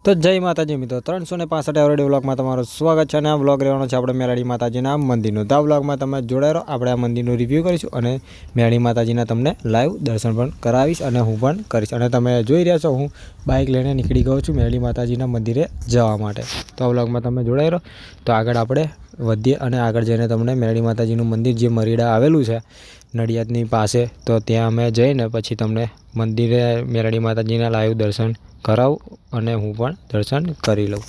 તો જય માતાજી મિત્રો, 365 એવરેડી વ્લોગમાં તમારું સ્વાગત છે. અને આ વ્લોગ રહેવાનો છે આપણે મેરડી માતાજીના મંદિરનો. તો આ વ્લોગમાં તમે જોડાઈ રહો, આપણે આ મંદિરનું રિવ્યૂ કરીશું અને મેરડી માતાજીના તમને લાઈવ દર્શન પણ કરાવીશ અને હું પણ કરીશ. અને તમે જોઈ રહ્યા છો, હું બાઇક લઈને નીકળી ગયો છું મેરડી માતાજીના મંદિરે જવા માટે. તો આ વ્લોગમાં તમે જોડાઈ રહો. તો આગળ આપણે વધીએ અને આગળ જઈને તમને મેરડી માતાજીનું મંદિર જે મરીડા આવેલું છે નડિયાદની પાસે, તો ત્યાં અમે જઈને પછી તમને મંદિરે મેરડી માતાજીના લાઈવ દર્શન કરાવું અને હું પણ દર્શન કરી લઉં.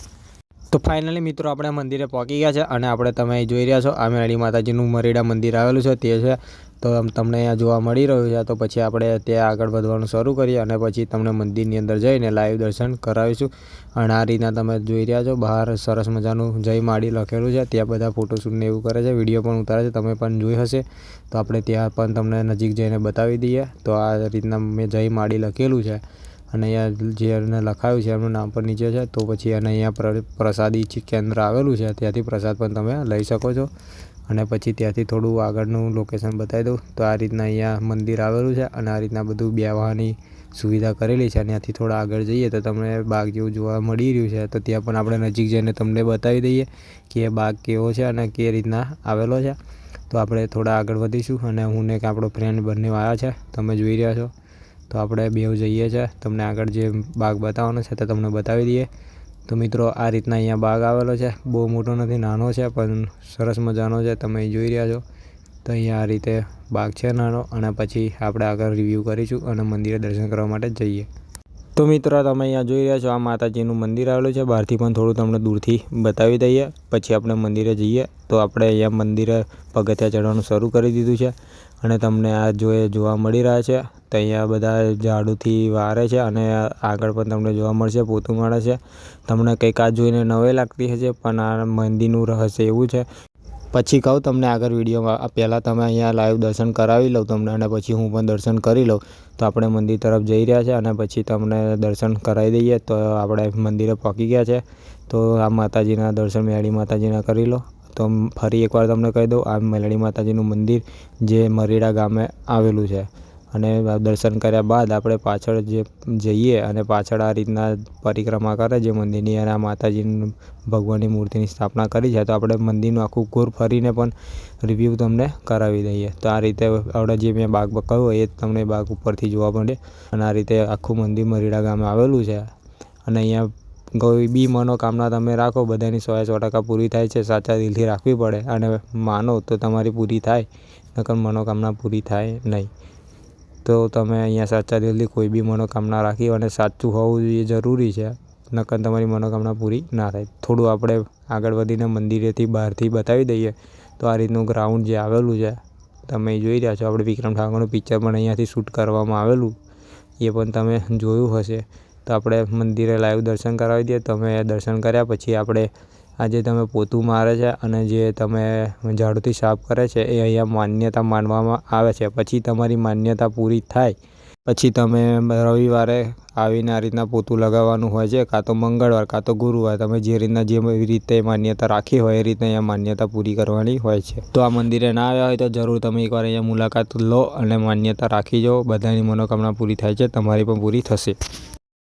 તો ફાઇનલી મિત્રો આપણે મંદિરે પહોંચી ગયા છે અને આપણે તમે જોઈ રહ્યા છો આ મેરડી માતાજીનું મરીડા મંદિર આવેલું છે તે છે. તો તમને અહીંયા જોવા મળી રહ્યું છે. તો પછી આપણે ત્યાં આગળ વધવાનું શરૂ કરીએ અને પછી તમને મંદિરની અંદર જઈને લાઈવ દર્શન કરાવીશું. અને આ રીતના તમે જોઈ રહ્યા છો, બહાર સરસ મજાનું જય માડી લખેલું છે. ત્યાં બધા ફોટોશૂટને એવું કરે છે, વિડીયો પણ ઉતારે છે, તમે પણ જોઈ હશે. તો આપણે ત્યાં પણ તમને નજીક જઈને બતાવી દઈએ. તો આ રીતના મેં જય માડી લખેલું છે અને અહીંયા જેને લખાયું છે એમનું નામ પણ નીચે છે. તો પછી અને અહીંયા પ્રસાદી કેન્દ્ર આવેલું છે, ત્યાંથી પ્રસાદ પણ તમે લઈ શકો છો. અને પછી ત્યાંથી થોડું આગળનું લોકેશન બતાવી દઉં. તો આ રીતના અહીંયા મંદિર આવેલું છે અને આ રીતના બધું બેસવાની સુવિધા કરેલી છે. અને ત્યાંથી થોડા આગળ જઈએ તો તમને બાગ જેવું જોવા મળી રહ્યું છે. તો ત્યાં પણ આપણે નજીક જઈને તમને બતાવી દઈએ કે એ બાગ કેવો છે અને કે રીતના આવેલો છે. તો આપણે થોડા આગળ વધીશું અને હું ને આપણો ફ્રેન્ડ બંને આવ્યા છે, તમે જોઈ રહ્યા છો. તો આપણે બેવ જઈએ છીએ, તમને આગળ જે બાગ બતાવવાનો છે તે તમને બતાવી દઈએ. તો મિત્રો આ રીતના અહીંયા બાગ આવેલો છે, બહુ મોટો નથી, નાનો છે પણ સરસ મજાનો છે, તમે જોઈ રહ્યા છો. તો અહીંયા આ રીતે બાગ છે નાનો. અને પછી આપણે આગળ રિવ્યૂ કરીશું અને મંદિરે દર્શન કરવા માટે જઈએ. તો મિત્રો તમે અહીંયા જોઈ રહ્યા છો આ માતાજીનું મંદિર આવેલું છે. બહારથી પણ થોડું તમને દૂરથી બતાવી દઈએ, પછી આપણે મંદિરે જઈએ. તો આપણે અહીંયા મંદિરે પગથિયાં ચડવાનું શરૂ કરી દીધું છે અને તમને આ જોવા મળી રહ્યા છે. તો અહીંયા બધા ઝાડુથી વારે છે અને આગળ પણ તમને જોવા મળશે પોતું મારે છે. તમને કંઈક આ જોઈને નવાઈ લાગતી હશે, પણ આ મંદિરનું રહસ્ય એવું છે. પછી કહું તમને આગળ વિડીયોમાં, પહેલાં તમે અહીંયા લાઈવ દર્શન કરાવી લઉં તમને અને પછી હું પણ દર્શન કરી લઉં. તો આપણે મંદિર તરફ જઈ રહ્યા છે અને પછી તમને દર્શન કરાવી દઈએ. તો આપણે મંદિરે પહોંચી ગયા છે. તો આ માતાજીના દર્શન મેરડી માતાજીના કરી લો. તો ફરી એકવાર તમને કહી દઉં, આ મેરડી માતાજીનું મંદિર જે મરીડા ગામે આવેલું છે. અને દર્શન કર્યા બાદ આપણે પાછળ જઈએ અને પાછળ આ રીતના પરિક્રમા કરે જે મંદિરની, અને આ માતાજીની ભગવાનની મૂર્તિની સ્થાપના કરી છે. તો આપણે મંદિરનું આખું ગોળ ફરીને પણ રિવ્યૂ તમને કરાવી દઈએ. તો આ રીતે આપણે જે મેં બાગ કહ્યું એ તમને બાગ ઉપરથી જોવા મળે. અને આ રીતે આખું મંદિર મરીડા ગામે આવેલું છે. અને અહીંયા કોઈ બી મનોકામના તમે રાખો, બધાની 100% પૂરી થાય છે. સાચા દિલથી રાખવી પડે અને માનો તો તમારી પૂરી થાય, નકર મનોકામના પૂરી થાય નહીં. તો તમે અહીંયા સાચા દિલથી કોઈ બી મનોકામના રાખી અને સાચું હોવું જોઈએ, જરૂરી છે, નકર તમારી મનોકામના પૂરી ના થાય. થોડું આપણે આગળ વધીને મંદિરેથી બહારથી બતાવી દઈએ. તો આ રીતનું ગ્રાઉન્ડ જે આવેલું છે તમે જોઈ રહ્યા છો. આપણે વિક્રમ ઠાકોરનું પિક્ચર પણ અહીંયાથી શૂટ કરવામાં આવેલું, એ પણ તમે જોયું હશે. તો આપણે મંદિરે લાઈવ દર્શન કરાવી દઈએ. તમે દર્શન કર્યા પછી આપણે આજે તમે પોતું મારે છે અને જે તમે ઝાડુથી સાફ કરે છે એ અહીંયા માન્યતા માનવામાં આવે છે. પછી તમારી માન્યતા પૂરી થાય પછી તમે રવિવારે આવીને આ રીતના પોતું લગાવવાનું હોય છે, કાં તો મંગળવાર કાં તો ગુરુવાર, તમે જે રીતે માન્યતા રાખી હોય એ રીતે અહીંયા માન્યતા પૂરી કરવાની હોય છે. તો આ મંદિરે ના આવ્યા હોય તો જરૂર તમે એકવાર અહીંયા મુલાકાત લો અને માન્યતા રાખી જાઓ. બધાની મનોકામના પૂરી થાય છે, તમારી પણ પૂરી થશે.